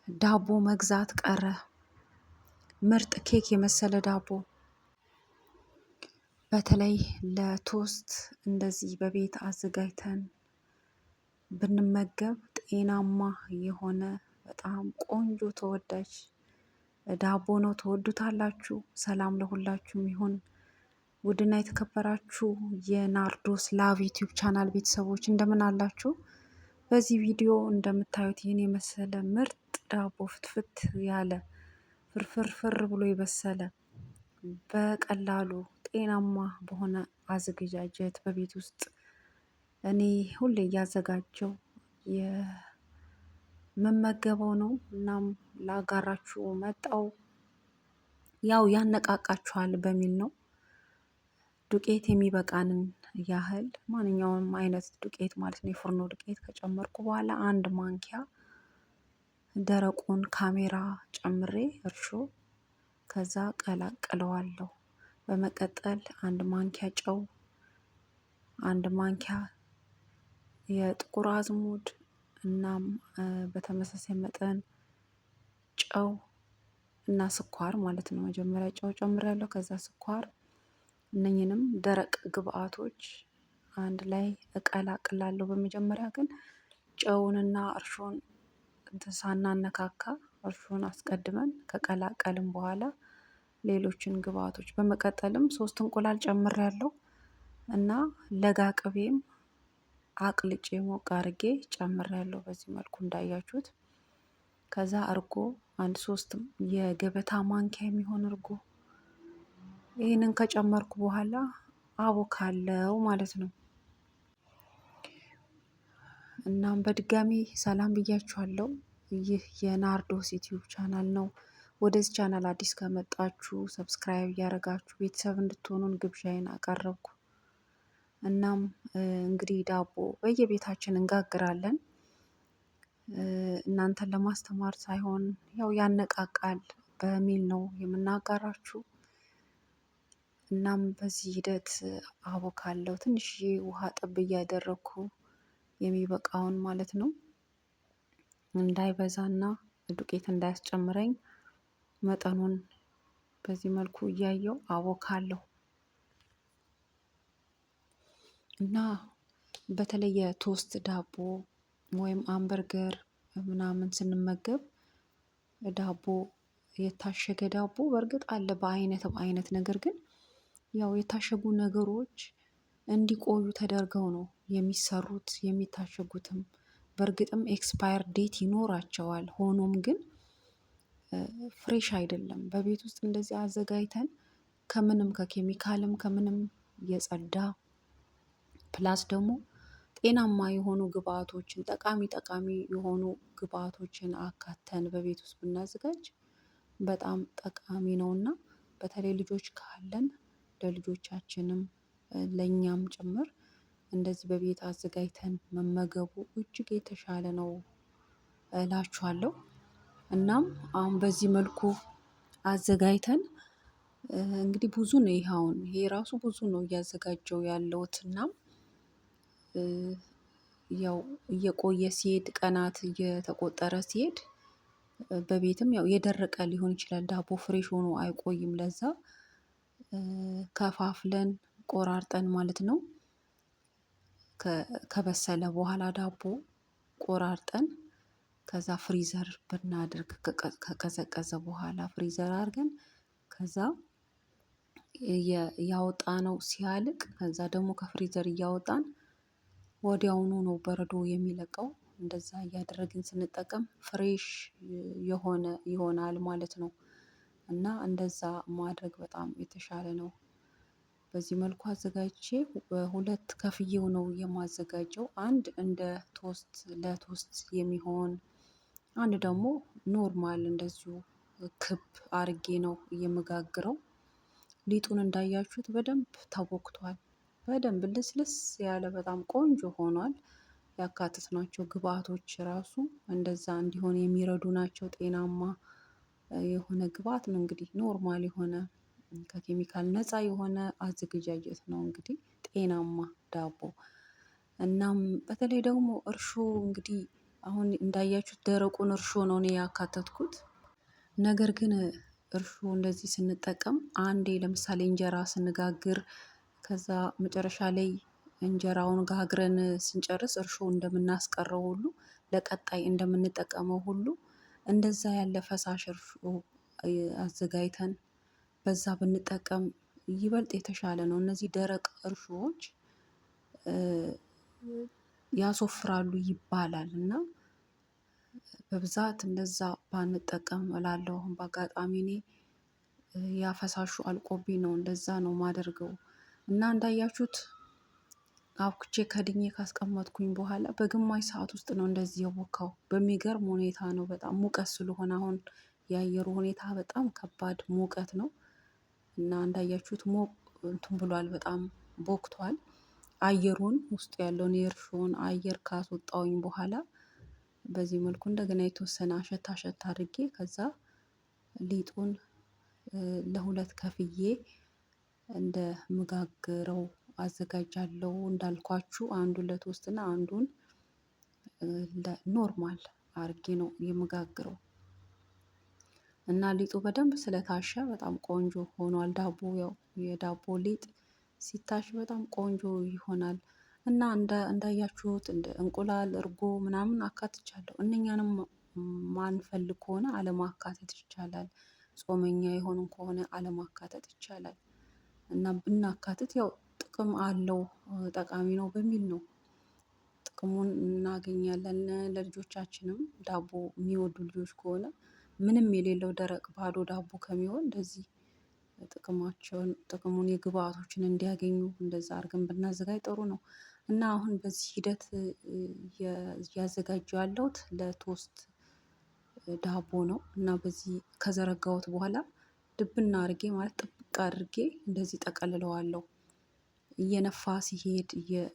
ዳቦ መግዛት ቀረ። ምርጥ ኬክ የመሰለ ዳቦ በተለይ ለቶስት እንደዚህ በቤት አዘጋጅተን ብንመገብ ጤናማ የሆነ በጣም ቆንጆ ተወዳጅ ዳቦ ነው። ትወዱታላችሁ። ሰላም ለሁላችሁም ይሁን። ውድና የተከበራችሁ የናርዶስ ላቭ ዩቲዩብ ቻናል ቤተሰቦች እንደምን አላችሁ? በዚህ ቪዲዮ እንደምታዩት ይህን የመሰለ ምርጥ ዳቦ ፍትፍት ያለ ፍርፍር ብሎ የበሰለ በቀላሉ ጤናማ በሆነ አዘገጃጀት በቤት ውስጥ እኔ ሁሌ እያዘጋጀው የምመገበው ነው። እናም ላጋራችሁ መጣው። ያው ያነቃቃችኋል በሚል ነው። ዱቄት የሚበቃንን ያህል ማንኛውም አይነት ዱቄት ማለት ነው፣ የፍርኖ ዱቄት ከጨመርኩ በኋላ አንድ ማንኪያ ደረቁን ካሜራ ጨምሬ እርሾ ከዛ ቀላቅለዋለሁ። በመቀጠል አንድ ማንኪያ ጨው፣ አንድ ማንኪያ የጥቁር አዝሙድ እናም በተመሳሳይ መጠን ጨው እና ስኳር ማለት ነው። መጀመሪያ ጨው ጨምሬያለሁ፣ ከዛ ስኳር። እነኝንም ደረቅ ግብአቶች አንድ ላይ እቀላቅላለሁ። በመጀመሪያ ግን ጨውንና እርሾን ሳናነካካ እርሾን አስቀድመን ከቀላቀልን በኋላ ሌሎችን ግብአቶች በመቀጠልም 3 እንቁላል ጨምሬያለሁ እና ለጋ ቅቤም አቅልጬ ሞቅ አድርጌ ጨምሬያለሁ። በዚህ መልኩ እንዳያችሁት። ከዛ እርጎ አንድ 3 የገበታ ማንኪያ የሚሆን እርጎ ይህንን ከጨመርኩ በኋላ አቦካለው ማለት ነው። እናም በድጋሚ ሰላም ብያችኋለሁ። ይህ የናርዶስ ዩቲዩብ ቻናል ነው። ወደዚህ ቻናል አዲስ ከመጣችሁ ሰብስክራይብ እያደረጋችሁ ቤተሰብ እንድትሆኑን ግብዣዬን አቀረብኩ። እናም እንግዲህ ዳቦ በየቤታችን እንጋግራለን። እናንተን ለማስተማር ሳይሆን ያው ያነቃቃል በሚል ነው የምናጋራችሁ። እናም በዚህ ሂደት አቦካለሁ። ትንሽዬ ውሃ ጠብ እያደረኩ የሚበቃውን ማለት ነው፣ እንዳይበዛና ዱቄት እንዳያስጨምረኝ መጠኑን በዚህ መልኩ እያየው አቦካለሁ። እና በተለይ የቶስት ዳቦ ወይም አምበርገር ምናምን ስንመገብ ዳቦ የታሸገ ዳቦ በእርግጥ አለ በአይነት ነገር ግን ያው የታሸጉ ነገሮች እንዲቆዩ ተደርገው ነው የሚሰሩት የሚታሸጉትም። በእርግጥም ኤክስፓየር ዴት ይኖራቸዋል። ሆኖም ግን ፍሬሽ አይደለም። በቤት ውስጥ እንደዚህ አዘጋጅተን ከምንም ከኬሚካልም ከምንም የጸዳ ፕላስ ደግሞ ጤናማ የሆኑ ግብአቶችን ጠቃሚ የሆኑ ግብአቶችን አካተን በቤት ውስጥ ብናዘጋጅ በጣም ጠቃሚ ነውና በተለይ ልጆች ካለን ለልጆቻችንም ለኛም ጭምር እንደዚህ በቤት አዘጋጅተን መመገቡ እጅግ የተሻለ ነው እላችኋለሁ። እናም አሁን በዚህ መልኩ አዘጋጅተን እንግዲህ ብዙ ነው። ይሄ ራሱ ብዙ ነው እያዘጋጀው ያለሁትና ያው እየቆየ ሲሄድ ቀናት እየተቆጠረ ሲሄድ በቤትም ያው የደረቀ ሊሆን ይችላል። ዳቦ ፍሬሽ ሆኖ አይቆይም። ለዛ ከፋፍለን ቆራርጠን ማለት ነው ከበሰለ በኋላ ዳቦ ቆራርጠን ከዛ ፍሪዘር ብናደርግ ከቀዘቀዘ በኋላ ፍሪዘር አድርገን ከዛ ያወጣነው ሲያልቅ ከዛ ደግሞ ከፍሪዘር እያወጣን ወዲያውኑ ነው በረዶ የሚለቀው። እንደዛ እያደረግን ስንጠቀም ፍሬሽ ይሆናል ማለት ነው። እና እንደዛ ማድረግ በጣም የተሻለ ነው። በዚህ መልኩ አዘጋጅቼ በሁለት ከፍዬው ነው የማዘጋጀው። አንድ እንደ ለቶስት የሚሆን፣ አንድ ደግሞ ኖርማል እንደዚሁ ክብ አርጌ ነው የምጋግረው። ሊጡን እንዳያችሁት በደንብ ተቦክቷል። በደንብ ልስልስ ያለ በጣም ቆንጆ ሆኗል። ያካተትናቸው ግብአቶች ራሱ እንደዛ እንዲሆን የሚረዱ ናቸው። ጤናማ የሆነ ግብአት ነው። እንግዲህ ኖርማል የሆነ ከኬሚካል ነፃ የሆነ አዘገጃጀት ነው እንግዲህ ጤናማ ዳቦ። እናም በተለይ ደግሞ እርሾ እንግዲህ አሁን እንዳያችሁት ደረቁን እርሾ ነው እኔ ያካተትኩት። ነገር ግን እርሾ እንደዚህ ስንጠቀም አንዴ ለምሳሌ እንጀራ ስንጋግር ከዛ መጨረሻ ላይ እንጀራውን ጋግረን ስንጨርስ እርሾ እንደምናስቀረው ሁሉ ለቀጣይ እንደምንጠቀመው ሁሉ እንደዛ ያለ ፈሳሽ እርሾ አዘጋጅተን በዛ ብንጠቀም ይበልጥ የተሻለ ነው። እነዚህ ደረቅ እርሾዎች ያሶፍራሉ ይባላል እና በብዛት እንደዛ ባንጠቀም እላለሁ። በአጋጣሚ እኔ ያ ፈሳሹ አልቆብኝ ነው እንደዛ ነው ማደርገው። እና እንዳያችሁት አብኩቼ ከድኜ ካስቀመጥኩኝ በኋላ በግማሽ ሰዓት ውስጥ ነው እንደዚህ የቦካው። በሚገርም ሁኔታ ነው። በጣም ሙቀት ስለሆነ አሁን የአየሩ ሁኔታ በጣም ከባድ ሙቀት ነው። እና እንዳያችሁት እንትን ብሏል፣ በጣም ቦክቷል። አየሩን ውስጡ ያለውን የእርሾውን አየር ካስወጣውኝ በኋላ በዚህ መልኩ እንደገና የተወሰነ አሸት አሸት አድርጌ ከዛ ሊጡን ለሁለት ከፍዬ እንደ ምጋግረው አዘጋጃለሁ። እንዳልኳችሁ አንዱን ለቶስት እና አንዱን ኖርማል አድርጌ ነው የምጋግረው። እና ሊጡ በደንብ ስለታሸ በጣም ቆንጆ ሆኗል። ዳቦ ያው የዳቦ ሊጥ ሲታሽ በጣም ቆንጆ ይሆናል። እና እንዳያችሁት እንደ እንቁላል፣ እርጎ ምናምን አካትቻለሁ። እነኛንም ማንፈልግ ከሆነ አለማካተት ይቻላል። ጾመኛ የሆንን ከሆነ አለማካተት ይቻላል። እና ብናካትት ያው ጥቅም አለው፣ ጠቃሚ ነው በሚል ነው። ጥቅሙን እናገኛለን። ለልጆቻችንም ዳቦ የሚወዱ ልጆች ከሆነ ምንም የሌለው ደረቅ ባዶ ዳቦ ከሚሆን እንደዚህ ጥቅሙን የግብአቶችን እንዲያገኙ እንደዛ አድርገን ብናዘጋጅ ጥሩ ነው። እና አሁን በዚህ ሂደት እያዘጋጀሁ ያለሁት ለቶስት ዳቦ ነው። እና በዚህ ከዘረጋሁት በኋላ ድብና አድርጌ ማለት ጥብቅ አድርጌ እንደዚህ ጠቀልለዋለሁ። እየነፋ ሲሄድ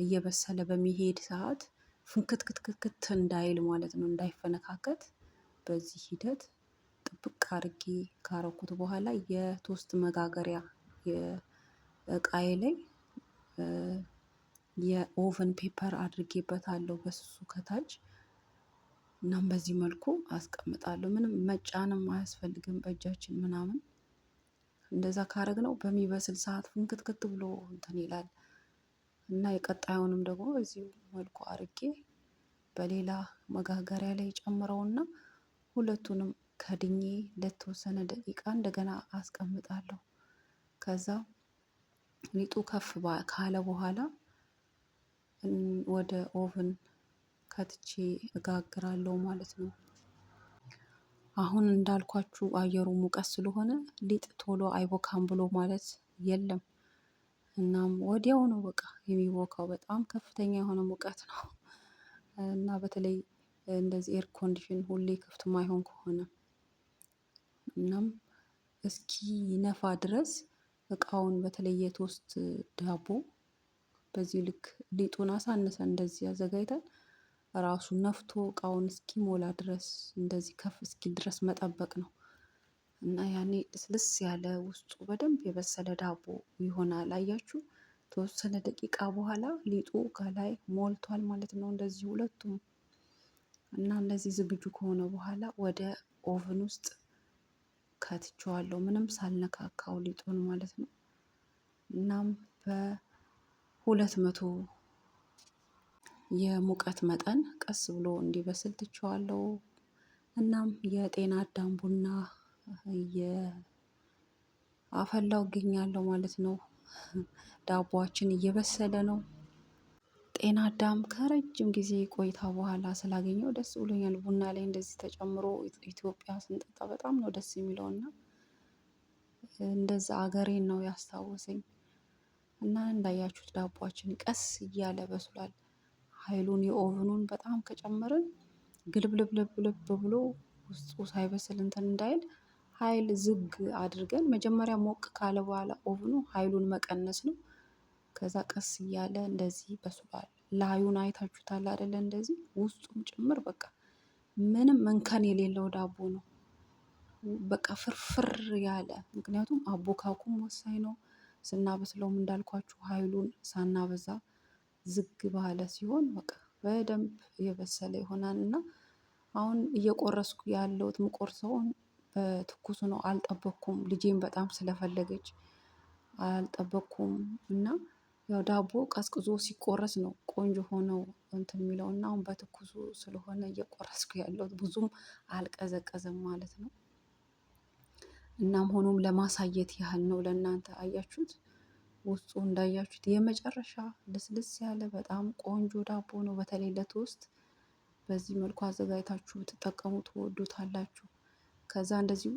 እየበሰለ በሚሄድ ሰዓት ፍንክትክትክት እንዳይል ማለት ነው፣ እንዳይፈነካከት በዚህ ሂደት ጥብቅ አድርጌ ካረኩት በኋላ የቶስት መጋገሪያ እቃዬ ላይ የኦቨን ፔፐር አድርጌበታለሁ በስሱ ከታች። እናም በዚህ መልኩ አስቀምጣለሁ። ምንም መጫንም አያስፈልግም በእጃችን ምናምን። እንደዛ ካረግነው በሚበስል ሰዓት ፍንክትክት ብሎ እንትን ይላል። እና የቀጣዩንም ደግሞ በዚሁ መልኩ አድርጌ በሌላ መጋገሪያ ላይ ጨምረውና ሁለቱንም ከድኜ ለተወሰነ ደቂቃ እንደገና አስቀምጣለሁ። ከዛ ሊጡ ከፍ ካለ በኋላ ወደ ኦቭን ከትቼ እጋግራለሁ ማለት ነው። አሁን እንዳልኳችሁ አየሩ ሙቀት ስለሆነ ሊጥ ቶሎ አይቦካም ብሎ ማለት የለም። እናም ወዲያው ነው በቃ የሚቦካው። በጣም ከፍተኛ የሆነ ሙቀት ነው። እና በተለይ እንደዚህ ኤር ኮንዲሽን ሁሌ ክፍት ማይሆን ከሆነ እናም እስኪነፋ ድረስ እቃውን በተለይ የቶስት ዳቦ በዚህ ልክ ሊጡን አሳንሰን እንደዚህ አዘጋጅተን ራሱን ነፍቶ እቃውን እስኪሞላ ድረስ እንደዚህ ከፍ እስኪል ድረስ መጠበቅ ነው። እና ያኔ ልስልስ ያለ ውስጡ በደንብ የበሰለ ዳቦ ይሆናል። አያችሁ፣ ተወሰነ ደቂቃ በኋላ ሊጡ ከላይ ሞልቷል ማለት ነው። እንደዚህ ሁለቱም እና እንደዚህ ዝግጁ ከሆነ በኋላ ወደ ኦቭን ውስጥ ከትቼዋለሁ፣ ምንም ሳልነካካው ሊጡን ማለት ነው። እናም በ200 የሙቀት መጠን ቀስ ብሎ እንዲበስል ትቼዋለሁ። እናም የጤና አዳም ቡና አፈላው እገኛለሁ ማለት ነው። ዳቦአችን እየበሰለ ነው። ጤና አዳም ከረጅም ጊዜ ቆይታ በኋላ ስላገኘው ደስ ብሎኛል። ቡና ላይ እንደዚህ ተጨምሮ ኢትዮጵያ ስንጠጣ በጣም ነው ደስ የሚለውና እንደዛ አገሬን ነው ያስታወሰኝ። እና እንዳያችሁት ዳቦአችን ቀስ እያለ በስሏል። ኃይሉን የኦቭኑን በጣም ከጨመርን ግልብልብልብ ብሎ ውስጡ ሳይበስል እንትን እንዳይል ኃይል ዝግ አድርገን መጀመሪያ ሞቅ ካለ በኋላ ኦቭኑ ኃይሉን መቀነስ ነው። ከዛ ቀስ እያለ እንደዚህ በስሏል። ላዩን አይታችሁታል አይደለ? እንደዚህ ውስጡም ጭምር በቃ ምንም እንከን የሌለው ዳቦ ነው። በቃ ፍርፍር ያለ፣ ምክንያቱም አቦካኩም ወሳኝ ነው። ስናበስለውም እንዳልኳችሁ ኃይሉን ሳናበዛ ዝግ ባለ ሲሆን በቃ በደንብ የበሰለ ይሆናል። እና አሁን እየቆረስኩ ያለሁት የምቆርሰውን በትኩሱ ነው። አልጠበቅኩም ልጄን በጣም ስለፈለገች አልጠበቅኩም። እና ያው ዳቦ ቀዝቅዞ ሲቆረስ ነው ቆንጆ ሆነው እንትን የሚለው እና አሁን በትኩሱ ስለሆነ እየቆረስኩ ያለሁት ብዙም አልቀዘቀዘም ማለት ነው። እናም ሆኖም ለማሳየት ያህል ነው ለእናንተ አያችሁት። ውስጡ እንዳያችሁት የመጨረሻ ልስልስ ያለ በጣም ቆንጆ ዳቦ ነው። በተለይ ለቶስት በዚህ መልኩ አዘጋጅታችሁ ብትጠቀሙ ትወዱታላችሁ። ከዛ እንደዚሁ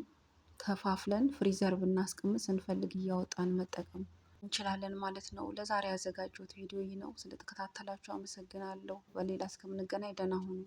ከፋፍለን ፍሪዘር ብናስቀምጥ ስንፈልግ እያወጣን መጠቀም እንችላለን ማለት ነው። ለዛሬ ያዘጋጀሁት ቪዲዮ ይህ ነው። ስለተከታተላችሁ አመሰግናለሁ። በሌላ እስከምንገናኝ ደህና ሁኑ።